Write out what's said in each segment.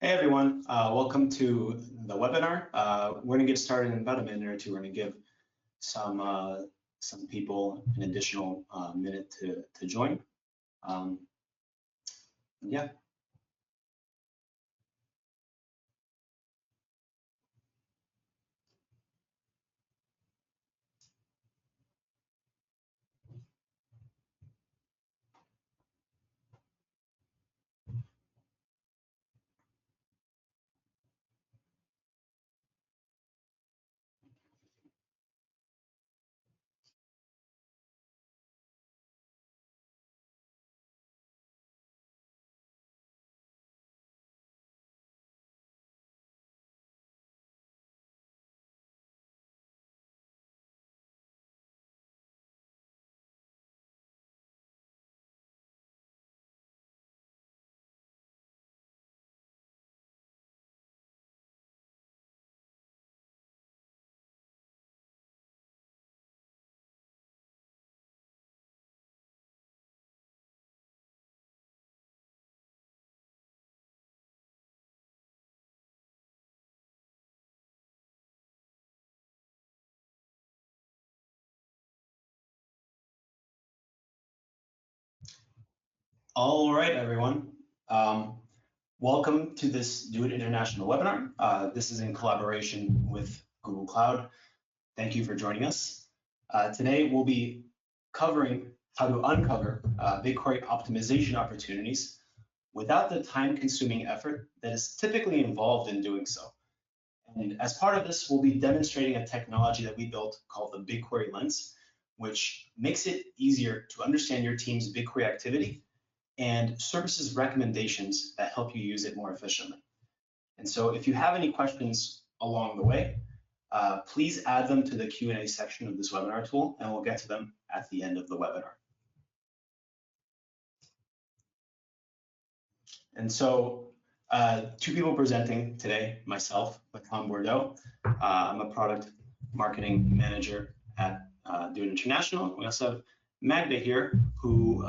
Hey everyone, welcome to the webinar. We're going to get started in about a minute or two. We're going to give some people an additional minute to join. Yeah. All right, everyone. Welcome to this DoiT International webinar. This is in collaboration with Google Cloud. Thank you for joining us. Today, we'll be covering how to uncover BigQuery optimization opportunities without the time-consuming effort that is typically involved in doing so. And as part of this, we'll be demonstrating a technology that we built called the BigQuery Lens, which makes it easier to understand your team's BigQuery activity and services recommendations that help you use it more efficiently. And so if you have any questions along the way, please add them to the Q&A section of this webinar tool, and we'll get to them at the end of the webinar. And so two people presenting today, myself, Matan Bordo. I'm a product marketing manager at DoiT International. We also have Magda here, who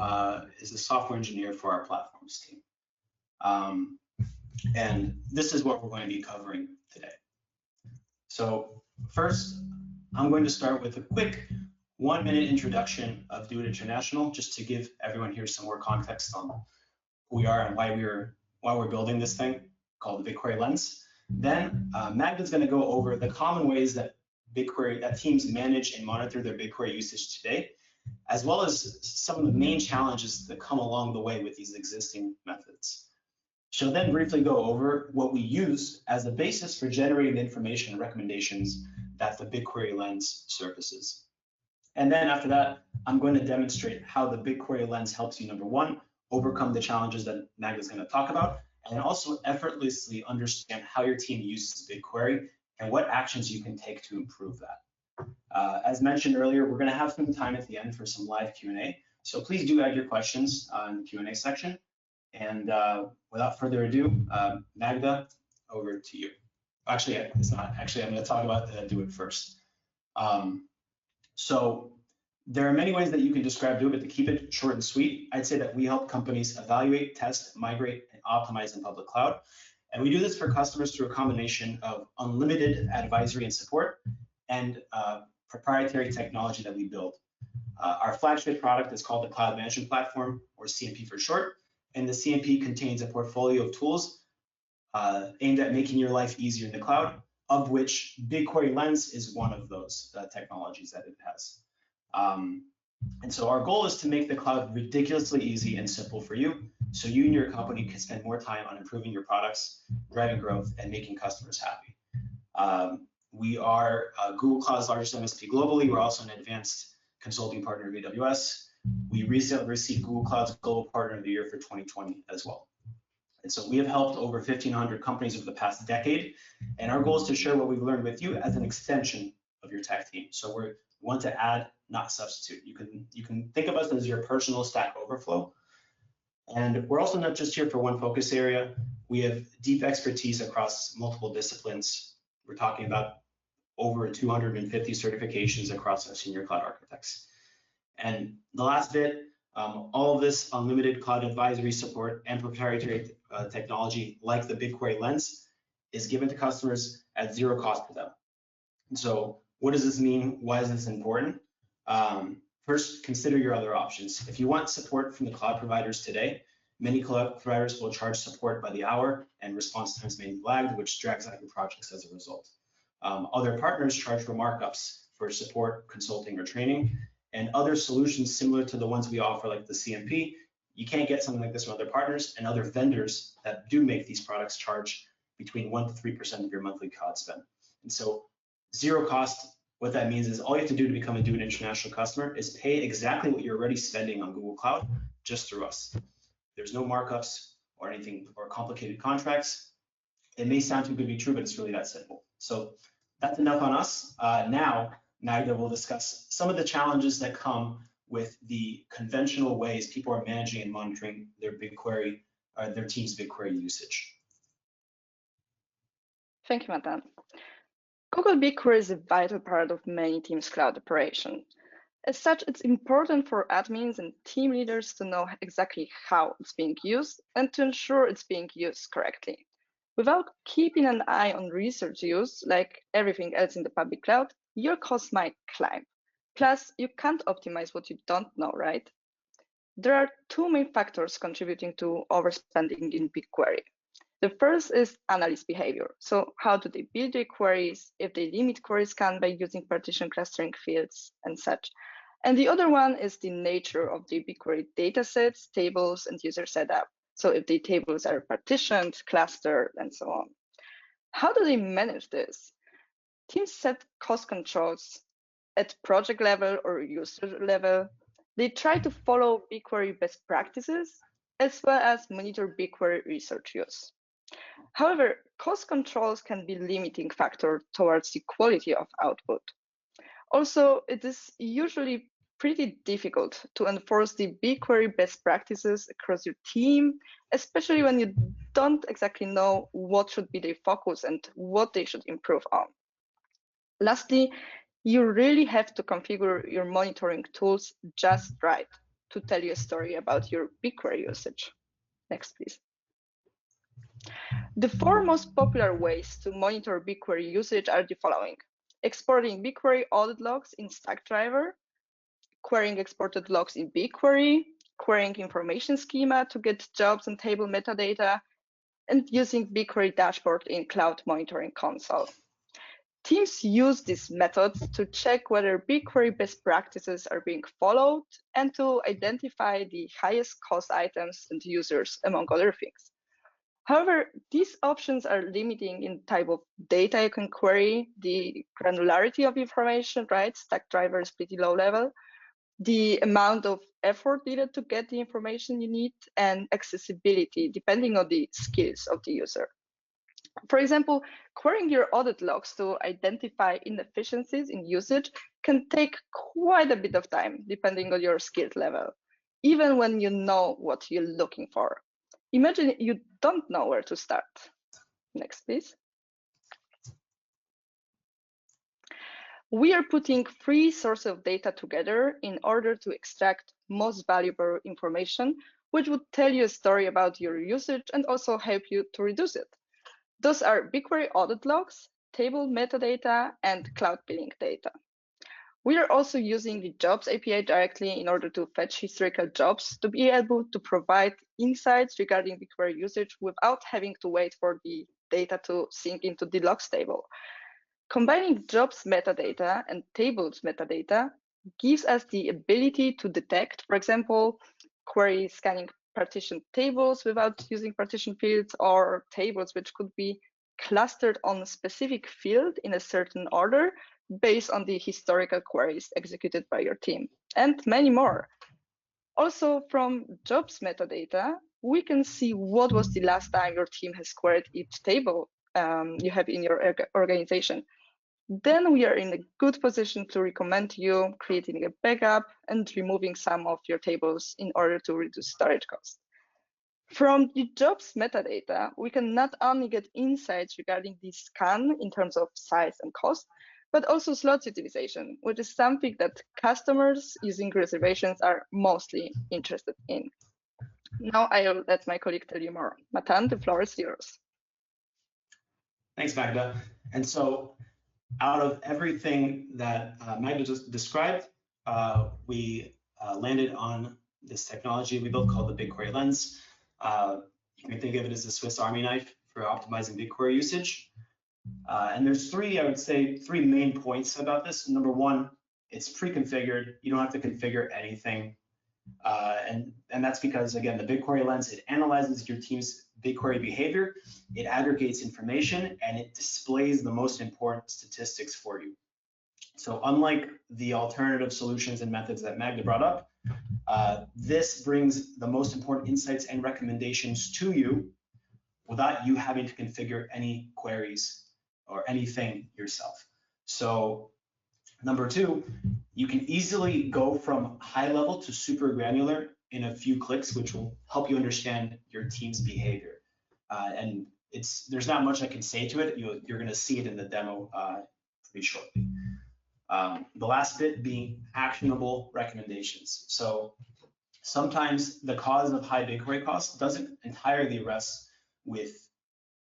is a software engineer for our platforms team. And this is what we're going to be covering today. So first, I'm going to start with a quick 1-minute introduction of DoiT International, just to give everyone here some more context on who we are and why we're building this thing called the BigQuery Lens. Then Magda's going to go over the common ways that teams manage and monitor their BigQuery usage today, as well as some of the main challenges that come along the way with these existing methods. She'll then briefly go over what we use as the basis for generating the information and recommendations that the BigQuery Lens surfaces. And then after that, I'm going to demonstrate how the BigQuery Lens helps you, number one, overcome the challenges that Magda's going to talk about, and also effortlessly understand how your team uses BigQuery and what actions you can take to improve that. As mentioned earlier, we're going to have some time at the end for some live Q&A, so please do add your questions in the Q&A section. And without further ado, Magda, over to you. Actually, it's not. Actually, I'm going to talk about DoiT first. So there are many ways that you can describe DoiT, but to keep it short and sweet, I'd say that we help companies evaluate, test, migrate, and optimize in public cloud. And we do this for customers through a combination of unlimited advisory and support and proprietary technology that we build. Our flagship product is called the Cloud Management Platform, or CMP for short, and the CMP contains a portfolio of tools aimed at making your life easier in the cloud, of which BigQuery Lens is one of those technologies that it has. And so our goal is to make the cloud ridiculously easy and simple for you, so you and your company can spend more time on improving your products, driving growth, and making customers happy. We are Google Cloud's largest MSP globally. We're also an advanced consulting partner of AWS. We recently received Google Cloud's Global Partner of the Year for 2020 as well. And so we have helped over 1,500 companies over the past decade, and our goal is to share what we've learned with you as an extension of your tech team. So we want to add, not substitute. You can think of us as your personal Stack Overflow. And we're also not just here for one focus area. We have deep expertise across multiple disciplines. We're talking about over 250 certifications across our senior cloud architects. And the last bit, all of this unlimited cloud advisory support and technology like the BigQuery Lens is given to customers at zero cost to them. And so what does this mean? Why is this important? First, consider your other options. If you want support from the cloud providers today, many cloud providers will charge support by the hour and response times may be lagged, which drags out your projects as a result. Other partners charge for markups for support, consulting, or training, and other solutions similar to the ones we offer, like the CMP. You can't get something like this from other partners, and other vendors that do make these products charge between 1% to 3% of your monthly cloud spend. And so zero cost, what that means is all you have to do to become a DoiT International customer is pay exactly what you're already spending on Google Cloud just through us. There's no markups or anything or complicated contracts. It may sound too good to be true, but it's really that simple. So that's enough on us. Now, Magda will discuss some of the challenges that come with the conventional ways people are managing and monitoring their BigQuery, their team's BigQuery usage. Thank you, Matan. Google BigQuery is a vital part of many teams' cloud operation. As such, it's important for admins and team leaders to know exactly how it's being used and to ensure it's being used correctly. Without keeping an eye on research use, like everything else in the public cloud, your costs might climb. Plus, you can't optimize what you don't know, right? There are two main factors contributing to overspending in BigQuery. The first is analyst behavior. So how do they build their queries, if they limit query scan by using partition clustering fields and such. And the other one is the nature of the BigQuery datasets, tables, and user setup. So if the tables are partitioned, clustered, and so on. How do they manage this? Teams set cost controls at project level or user level. They try to follow BigQuery best practices, as well as monitor BigQuery research use. However, cost controls can be a limiting factor towards the quality of output. Also, it is usually pretty difficult to enforce the BigQuery best practices across your team, especially when you don't exactly know what should be their focus and what they should improve on. Lastly, you really have to configure your monitoring tools just right to tell you a story about your BigQuery usage. Next, please. The four most popular ways to monitor BigQuery usage are the following: exporting BigQuery audit logs in Stackdriver, querying exported logs in BigQuery, querying information schema to get jobs and table metadata, and using BigQuery dashboard in Cloud Monitoring Console. Teams use these methods to check whether BigQuery best practices are being followed and to identify the highest cost items and users, among other things. However, these options are limiting in type of data you can query, the granularity of information, right? Stackdriver is pretty low level, the amount of effort needed to get the information you need, and accessibility, depending on the skills of the user. For example, querying your audit logs to identify inefficiencies in usage can take quite a bit of time, depending on your skill level, even when you know what you're looking for. Imagine you don't know where to start. Next, please. We are putting three sources of data together in order to extract most valuable information, which would tell you a story about your usage and also help you to reduce it. Those are BigQuery audit logs, table metadata, and cloud billing data. We are also using the Jobs API directly in order to fetch historical jobs to be able to provide insights regarding BigQuery usage without having to wait for the data to sync into the logs table. Combining jobs metadata and tables metadata gives us the ability to detect, for example, query scanning partition tables without using partition fields, or tables which could be clustered on a specific field in a certain order based on the historical queries executed by your team, and many more. Also, from jobs metadata, we can see what was the last time your team has queried each table you have in your organization. Then we are in a good position to recommend you creating a backup and removing some of your tables in order to reduce storage costs. From the jobs metadata, we can not only get insights regarding the scan in terms of size and cost, but also slot utilization, which is something that customers using reservations are mostly interested in. Now I'll let my colleague tell you more. Matan, the floor is yours. Thanks, Magda. And so out of everything that Magda just described, we landed on this technology we built called the BigQuery Lens. You can think of it as a Swiss Army knife for optimizing BigQuery usage. And there's I would say, three main points about this. Number one, it's pre-configured. You don't have to configure anything. And that's because, again, the BigQuery Lens, it analyzes your team's BigQuery behavior, it aggregates information, and it displays the most important statistics for you. So unlike the alternative solutions and methods that Magda brought up, this brings the most important insights and recommendations to you without you having to configure any queries or anything yourself. So number two, you can easily go from high level to super granular in a few clicks, which will help you understand your team's behavior. And there's not much I can say to it. You're going to see it in the demo pretty shortly. The last bit being actionable recommendations. So sometimes the cause of high BigQuery costs doesn't entirely rest with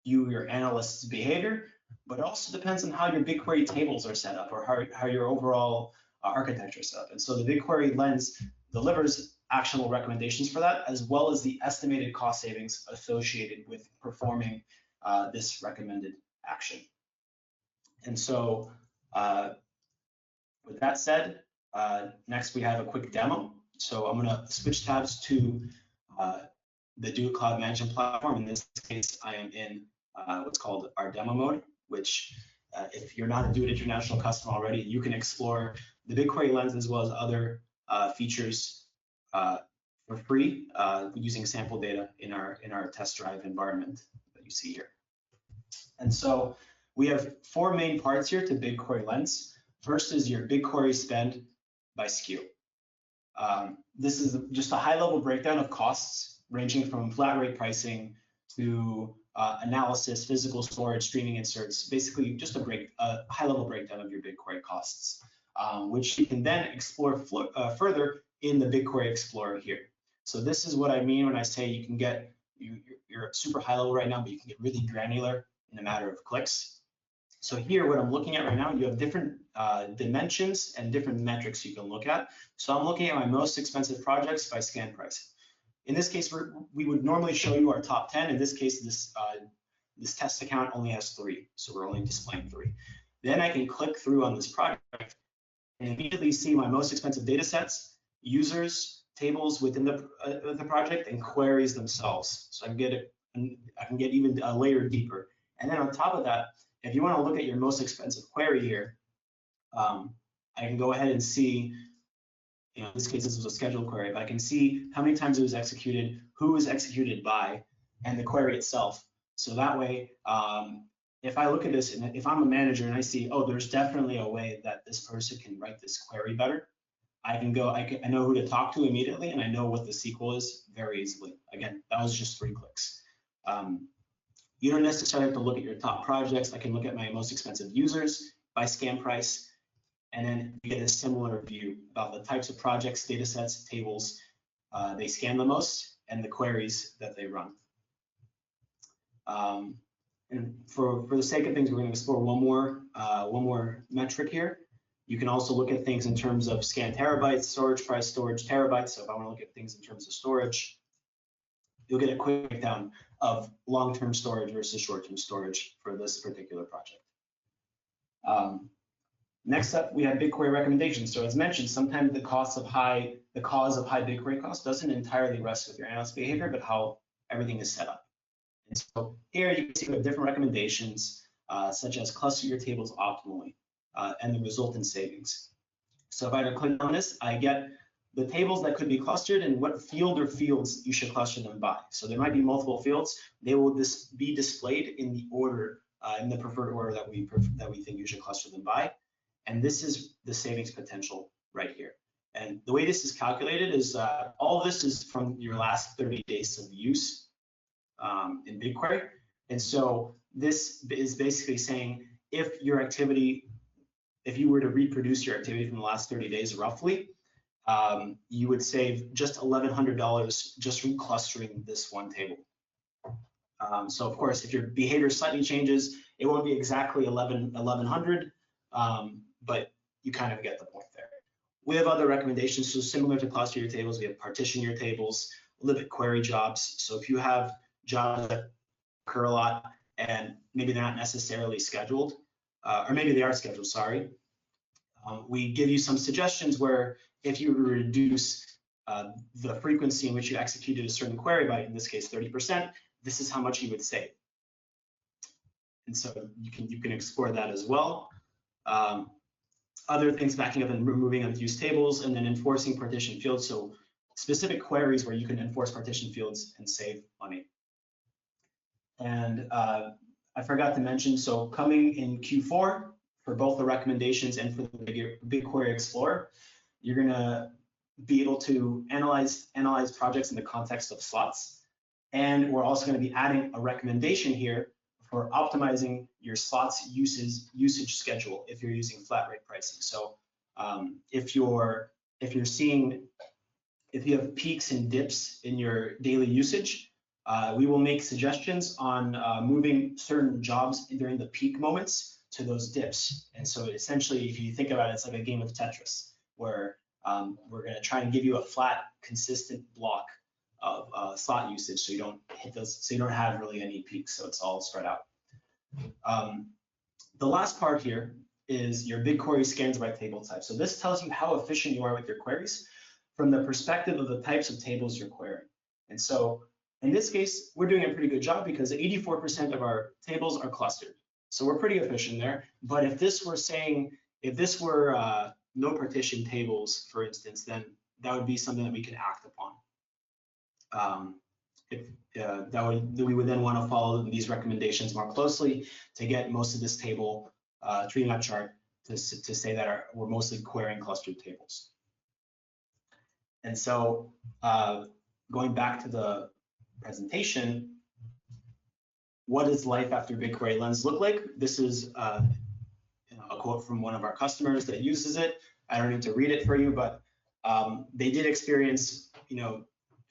your analyst's behavior, but it also depends on how your BigQuery tables are set up or how your overall architecture is set up. And so the BigQuery Lens delivers actionable recommendations for that, as well as the estimated cost savings associated with performing this recommended action. And so with that said, next we have a quick demo. So I'm going to switch tabs to the DoiT Cloud Management Platform. In this case, I am in what's called our demo mode, which if you're not a DoiT International customer already, you can explore the BigQuery Lens as well as other features for free using sample data in our test drive environment that you see here. And so we have four main parts here to BigQuery Lens. First is your BigQuery spend by SKU. This is just a high-level breakdown of costs ranging from flat rate pricing to analysis, physical storage, streaming inserts, basically just a high-level breakdown of your BigQuery costs, which you can then explore further in the BigQuery Explorer here. So this is what I mean when I say you can get, you're super high level right now, but you can get really granular in a matter of clicks. So here, what I'm looking at right now, you have different dimensions and different metrics you can look at. So I'm looking at my most expensive projects by scan price. In this case, we would normally show you our top 10. In this case, this test account only has 3, so we're only displaying 3. Then I can click through on this project and immediately see my most expensive data sets, users, tables within the project, and queries themselves. So I can get even a layer deeper. And then on top of that, if you want to look at your most expensive query here, I can go ahead and see, in this case, this was a scheduled query, but I can see how many times it was executed, who it was executed by, and the query itself. So that way, if I look at this, and if I'm a manager and I see, oh, there's definitely a way that this person can write this query better, I can go, I know who to talk to immediately, and I know what the SQL is very easily. Again, that was just 3 clicks. You don't necessarily have to look at your top projects. I can look at my most expensive users by scan price, and then you get a similar view about the types of projects, data sets, tables they scan the most, and the queries that they run. And for the sake of things, we're going to explore one more metric here. You can also look at things in terms of scan terabytes, storage price, storage terabytes. So if I want to look at things in terms of storage, you'll get a quick breakdown of long-term storage versus short-term storage for this particular project. Next up, we have BigQuery recommendations. So as mentioned, sometimes the cause of high BigQuery cost doesn't entirely rest with your analyst behavior, but how everything is set up. And so here you can see we have different recommendations, such as cluster your tables optimally and the resultant savings. So if I click on this, I get the tables that could be clustered and what field or fields you should cluster them by. So there might be multiple fields. They will be displayed in the order, in the preferred order that we think you should cluster them by. And this is the savings potential right here. And the way this is calculated is all of this is from your last 30 days of use in BigQuery. And so this is basically saying if your activity, if you were to reproduce your activity from the last 30 days roughly, you would save just $1,100 just from clustering this one table. So of course, if your behavior slightly changes, it won't be exactly 1,100, but you kind of get the point there. We have other recommendations. So similar to cluster your tables, we have partition your tables, limit query jobs. So if you have jobs that occur a lot and maybe they're not necessarily scheduled, or maybe they are scheduled, sorry, we give you some suggestions where if you reduce the frequency in which you executed a certain query by, in this case, 30%, this is how much you would save. And so you can explore that as well. Other things, backing up and removing unused tables, and then enforcing partition fields. So specific queries where you can enforce partition fields and save money. And I forgot to mention, so coming in Q4 for both the recommendations and for the BigQuery Explorer, you're gonna be able to analyze projects in the context of slots. And we're also gonna be adding a recommendation here for optimizing your slots usage schedule if you're using flat rate pricing. So if you have peaks and dips in your daily usage, we will make suggestions on moving certain jobs during the peak moments to those dips. And so essentially, if you think about it, it's like a game of Tetris where we're going to try and give you a flat, consistent block of slot usage, so you don't hit those, so you don't have really any peaks, so it's all spread out. The last part here is your BigQuery scans by table type. So this tells you how efficient you are with your queries from the perspective of the types of tables you're querying. And so in this case, we're doing a pretty good job because 84% of our tables are clustered. So we're pretty efficient there. But if this were no partition tables, for instance, then that would be something that we could act upon. We would then want to follow these recommendations more closely to get most of this table tree map chart to say that we're mostly querying clustered tables. And so going back to the presentation, what does life after BigQuery Lens look like? This is a quote from one of our customers that uses it. I don't need to read it for you, but they did experience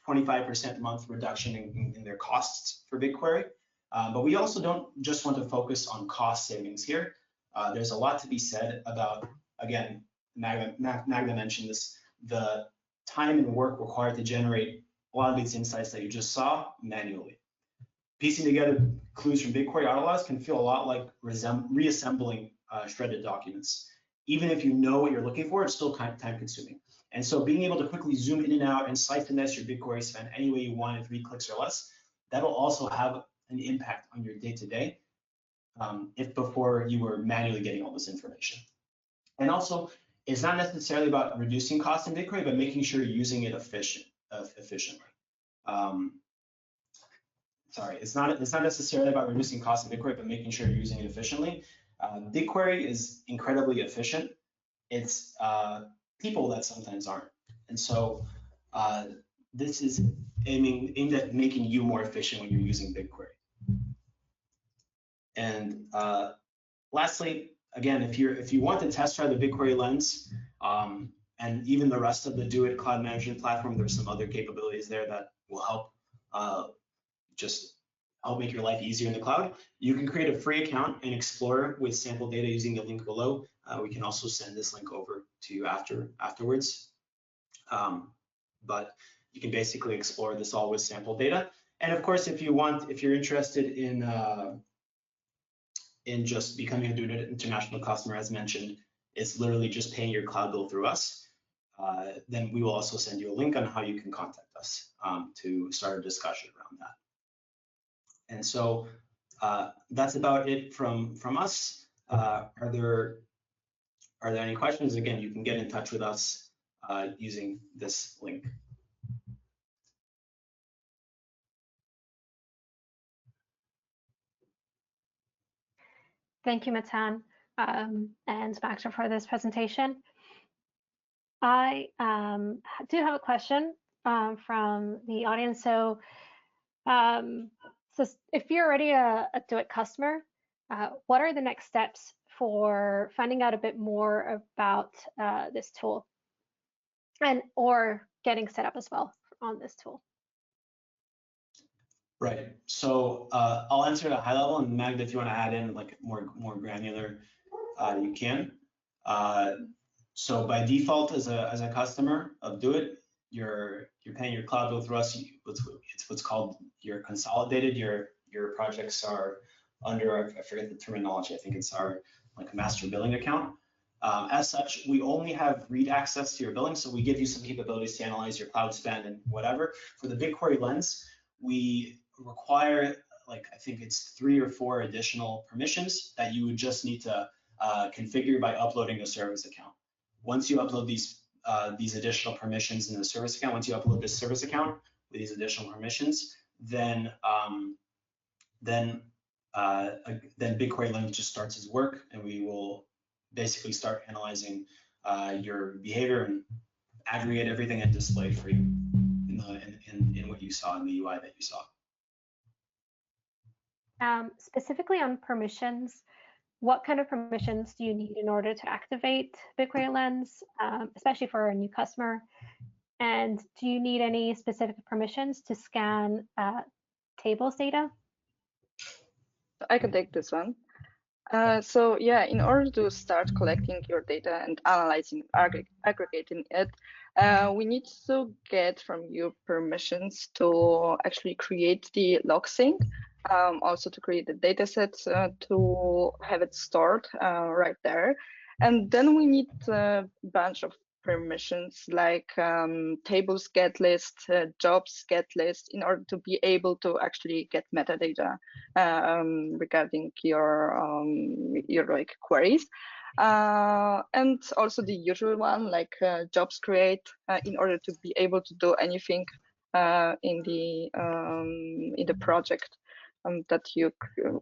25% month reduction in their costs for BigQuery. But we also don't just want to focus on cost savings here. There's a lot to be said about, again, Magda mentioned this, the time and work required to generate a lot of these insights that you just saw manually. Piecing together clues from BigQuery autologs can feel a lot like reassembling shredded documents. Even if you know what you're looking for, it's still time consuming. And so being able to quickly zoom in and out and slice and dice your BigQuery span any way you want in 3 clicks or less, that'll also have an impact on your day-to-day if before you were manually getting all this information. And also, it's not necessarily about reducing costs in BigQuery, but making sure you're using it efficiently. Sorry, it's not necessarily about reducing costs in BigQuery, but making sure you're using it efficiently. BigQuery is incredibly efficient. It's people that sometimes aren't. And so this is aimed at making you more efficient when you're using BigQuery. And lastly, again, if you want to test drive the BigQuery Lens and even the rest of the DoiT cloud management platform, there's some other capabilities there that will help just help make your life easier in the cloud. You can create a free account and explore with sample data using the link below. We can also send this link over to you afterwards. But you can basically explore this all with sample data. And of course, if you're interested in just becoming a DoiT International customer, as mentioned, it's literally just paying your cloud bill through us. Then we will also send you a link on how you can contact us to start a discussion around that. And so that's about it from us. Are there any questions? Again, you can get in touch with us using this link. Thank you, Matan and Magda, for this presentation. I do have a question from the audience. So if you're already a DoiT customer, what are the next steps for finding out a bit more about this tool? and or getting set up as well on this tool? Right. So I'll answer at a high level, and Magda, if you want to add in like more granular, you can. So by default, as a customer of DoiT, you're paying your cloud bill through us. It's what's called your consolidated. Your projects are under, I forget the terminology. I think it's our like master billing account. As such, we only have read access to your billing, so we give you some capabilities to analyze your cloud spend and whatever. For the BigQuery Lens, we require, like, I think it's 3 or 4 additional permissions that you would just need to configure by uploading a service account. Once you upload these additional permissions in the service account, once you upload this service account with these additional permissions, then BigQuery Lens just starts its work, and we will basically start analyzing your behavior and aggregate everything and display it for you in what you saw in the UI that you saw. Specifically on permissions, what kind of permissions do you need in order to activate BigQuery Lens, especially for a new customer? And do you need any specific permissions to scan tables data? I can take this one. So yeah, in order to start collecting your data and analyzing, aggregating it, we need to get from you permissions to actually create the log sync, also to create the data sets, to have it stored right there. And then we need a bunch of permissions like tables get list, jobs get list, in order to be able to actually get metadata regarding your like queries, and also the usual one like jobs create, in order to be able to do anything in the project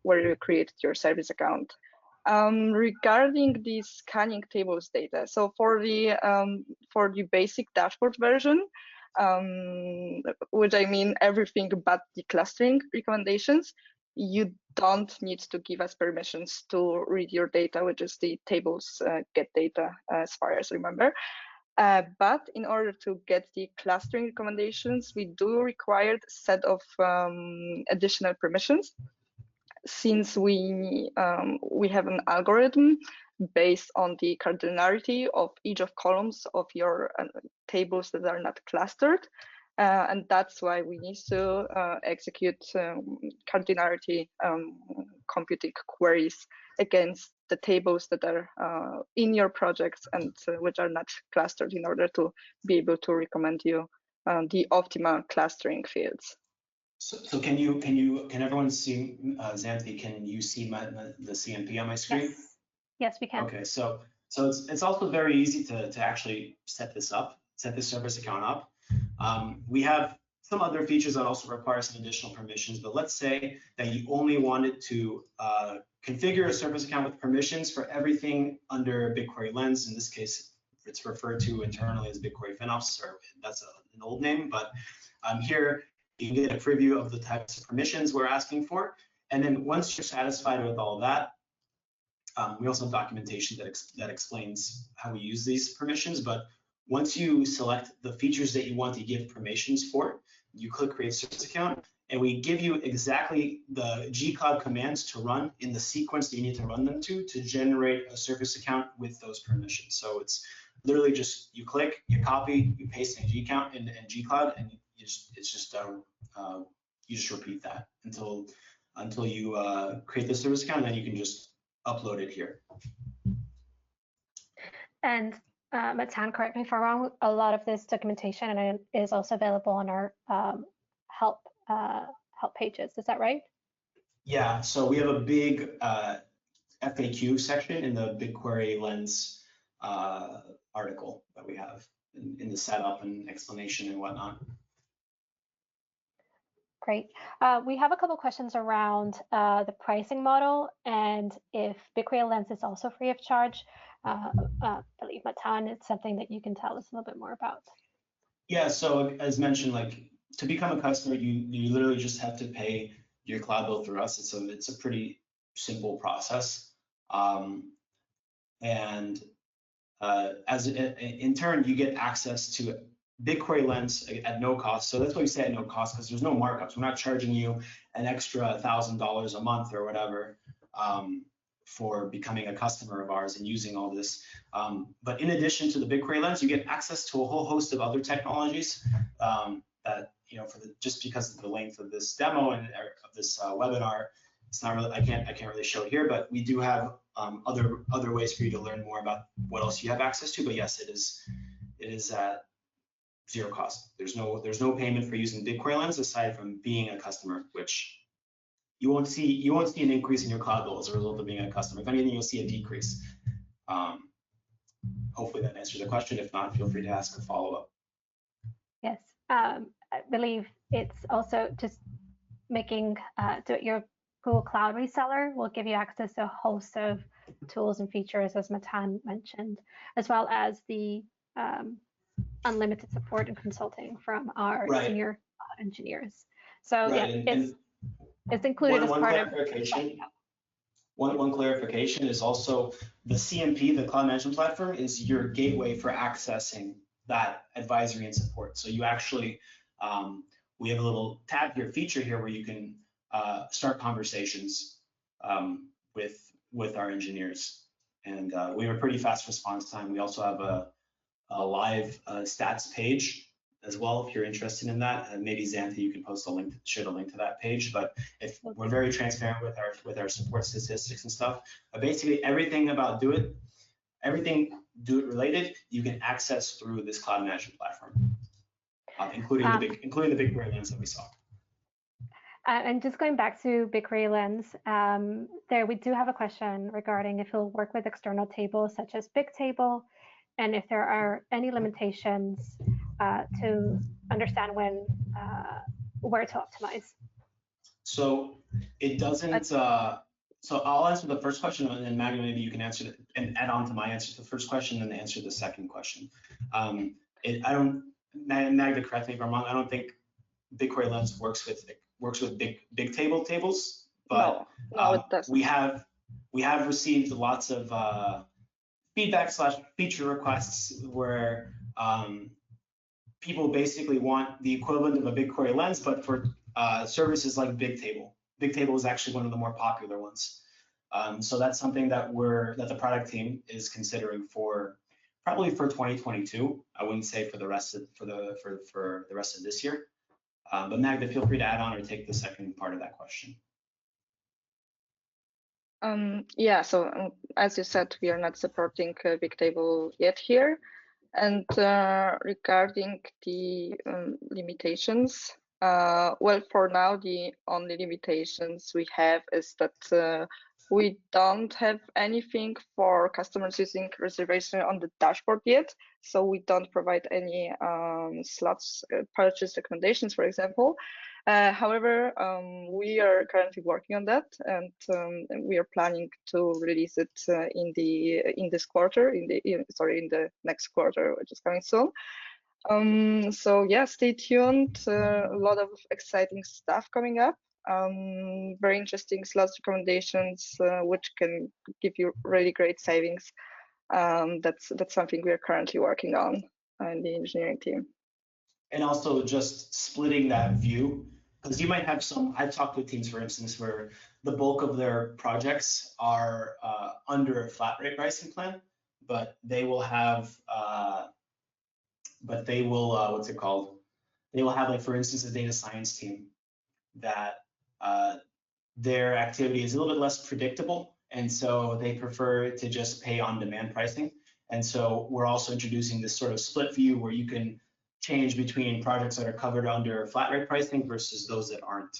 where you created your service account. Regarding the scanning tables data, so for the basic dashboard version, which I mean everything but the clustering recommendations, you don't need to give us permissions to read your data, which is the tables get data, as far as I remember. But in order to get the clustering recommendations, we do require a set of additional permissions, since we have an algorithm based on the cardinality of each of columns of your tables that are not clustered. And that's why we need to execute cardinality computing queries against the tables that are in your projects and which are not clustered, in order to be able to recommend you the optimal clustering fields. So can everyone see Xanthi? Can you see the CMP on my screen? Yes, yes, we can. Okay, so it's also very easy to actually set this service account up. We have some other features that also require some additional permissions, but let's say that you only wanted to configure a service account with permissions for everything under BigQuery Lens. In this case, it's referred to internally as BigQuery FinOps, or that's an old name, but here you can get a preview of the types of permissions we're asking for. And then once you're satisfied with all that, we also have documentation that explains how we use these permissions. But once you select the features that you want to give permissions for, you click Create Service Account, and we give you exactly the G-Cloud commands to run in the sequence that you need to run them to generate a service account with those permissions. So it's literally just you click, you copy, you paste in G-Cloud, and you just repeat that until you create the service account, and then you can just upload it here. And Matan, correct me if I'm wrong, a lot of this documentation is also available on our help pages. Is that right? Yeah, so we have a big FAQ section in the BigQuery Lens article that we have in the setup and explanation and whatnot. Great. We have a couple questions around the pricing model, and if BigQuery Lens is also free of charge. I believe Matan, it's something that you can tell us a little bit more about. Yeah, so as mentioned, like to become a customer, you literally just have to pay your cloud bill through us. It's a pretty simple process, and in turn, you get access to BigQuery Lens at no cost. So that's why we say at no cost, because there's no markups. We're not charging you an extra $1,000 a month or whatever for becoming a customer of ours and using all this. But in addition to the BigQuery Lens, you get access to a whole host of other technologies that, just because of the length of this demo and of this webinar, it's not really, I can't really show it here, but we do have other ways for you to learn more about what else you have access to. But yes, it is at zero cost. There's no payment for using BigQuery Lens aside from being a customer, which you won't see an increase in your cloud bill as a result of being a customer. If anything, you'll see a decrease. Hopefully that answers the question. If not, feel free to ask a follow-up. Yes, I believe it's also just making your Google Cloud reseller will give you access to a host of tools and features, as Matan mentioned, as well as the unlimited support and consulting from our senior engineers. So it's included as part of. One clarification is also the CMP, the Cloud Management Platform, is your gateway for accessing that advisory and support. So you actually, we have a little tab here, feature here, where you can start conversations with our engineers. And we have a pretty fast response time. We also have a live stats page as well, if you're interested in that. And maybe Xantha, you can post a link, share the link to that page. But if we're very transparent with our support statistics and stuff. But basically everything about DoiT, everything DoiT related, you can access through this cloud management platform, including the BigQuery Lens that we saw. And just going back to BigQuery Lens, there we do have a question regarding if it'll work with external tables such as Bigtable, and if there are any limitations to understand where to optimize. So it doesn't. So I'll answer the first question, and then Magda, maybe you can answer it and add on to my answer to the first question, and then answer the second question. Magda, correct me if I'm wrong. I don't think BigQuery Lens works with Bigtable tables, but no, it doesn't. we have received lots of feedback / feature requests where people basically want the equivalent of a BigQuery Lens, but for services like Bigtable. Bigtable is actually one of the more popular ones. So that's something that the product team is considering probably for 2022. I wouldn't say for the rest of this year. But Magda, feel free to add on or take the second part of that question. Yeah, so as you said, we are not supporting Bigtable yet here. And regarding the limitations, well, for now, the only limitations we have is that we don't have anything for customers using reservation on the dashboard yet. So we don't provide any slots, purchase recommendations, for example. However, we are currently working on that, and we are planning to release it in this quarter, in the next quarter, which is coming soon. So yeah, stay tuned. A lot of exciting stuff coming up. Very interesting slots recommendations, which can give you really great savings. That's something we are currently working on in the engineering team. And also just splitting that view, because you might have I've talked with teams, for instance, where the bulk of their projects are under a flat rate pricing plan, but they will have, what's it called? They will have, like, for instance, a data science team that their activity is a little bit less predictable, and so they prefer to just pay on demand pricing. And so we're also introducing this sort of split view where you can change between projects that are covered under flat rate pricing versus those that aren't.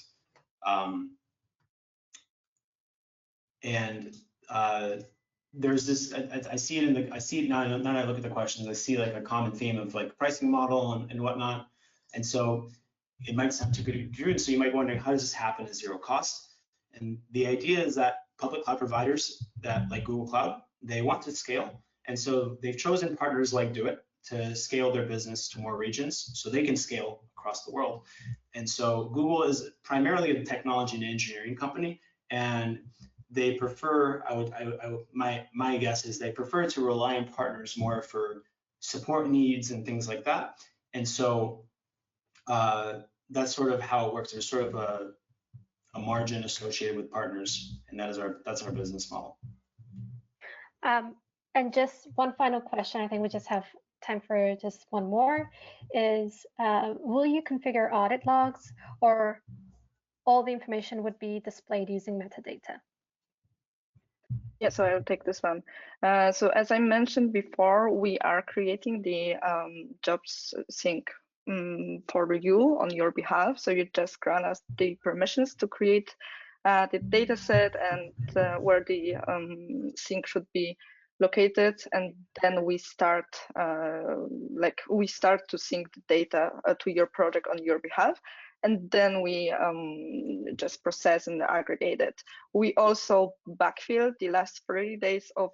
There's this, I see it now that I look at the questions, I see like a common theme of like pricing model and whatnot. And so it might sound too good to be true. So you might be wondering, how does this happen at zero cost? And the idea is that public cloud providers that like Google Cloud, they want to scale. And so they've chosen partners like DoiT to scale their business to more regions so they can scale across the world. And so Google is primarily a technology and engineering company, and they prefer, my guess is they prefer to rely on partners more for support needs and things like that. And so that's sort of how it works. There's sort of a margin associated with partners, and that's our business model. And just one final question, I think we just have time for just one more, is will you configure audit logs, or all the information would be displayed using metadata? Yeah, so I'll take this one. So as I mentioned before, we are creating the jobs sync for you on your behalf. So you just grant us the permissions to create the data set and where the sync should be located, and then we start to sync the data to your project on your behalf, and then we just process and aggregate it. We also backfill the last 30 days of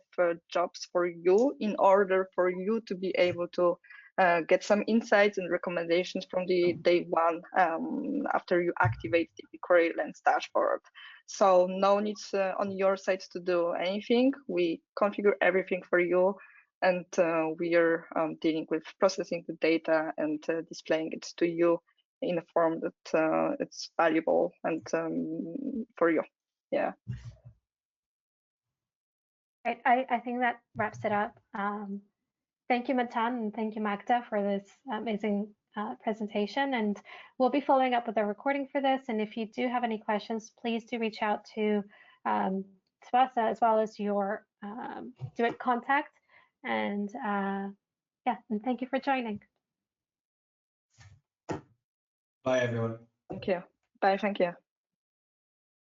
jobs for you in order for you to be able to get some insights and recommendations from the day one after you activate the BigQuery Lens dashboard. So no needs on your side to do anything. We configure everything for you, and we are dealing with processing the data and displaying it to you in a form that it's valuable and for you. Yeah. I think that wraps it up. Thank you, Matan, and thank you, Magda, for this amazing presentation. And we'll be following up with a recording for this. And if you do have any questions, please do reach out to Tsubasa as well as your DoiT contact. And yeah, and thank you for joining. Bye, everyone. Thank you. Bye. Thank you.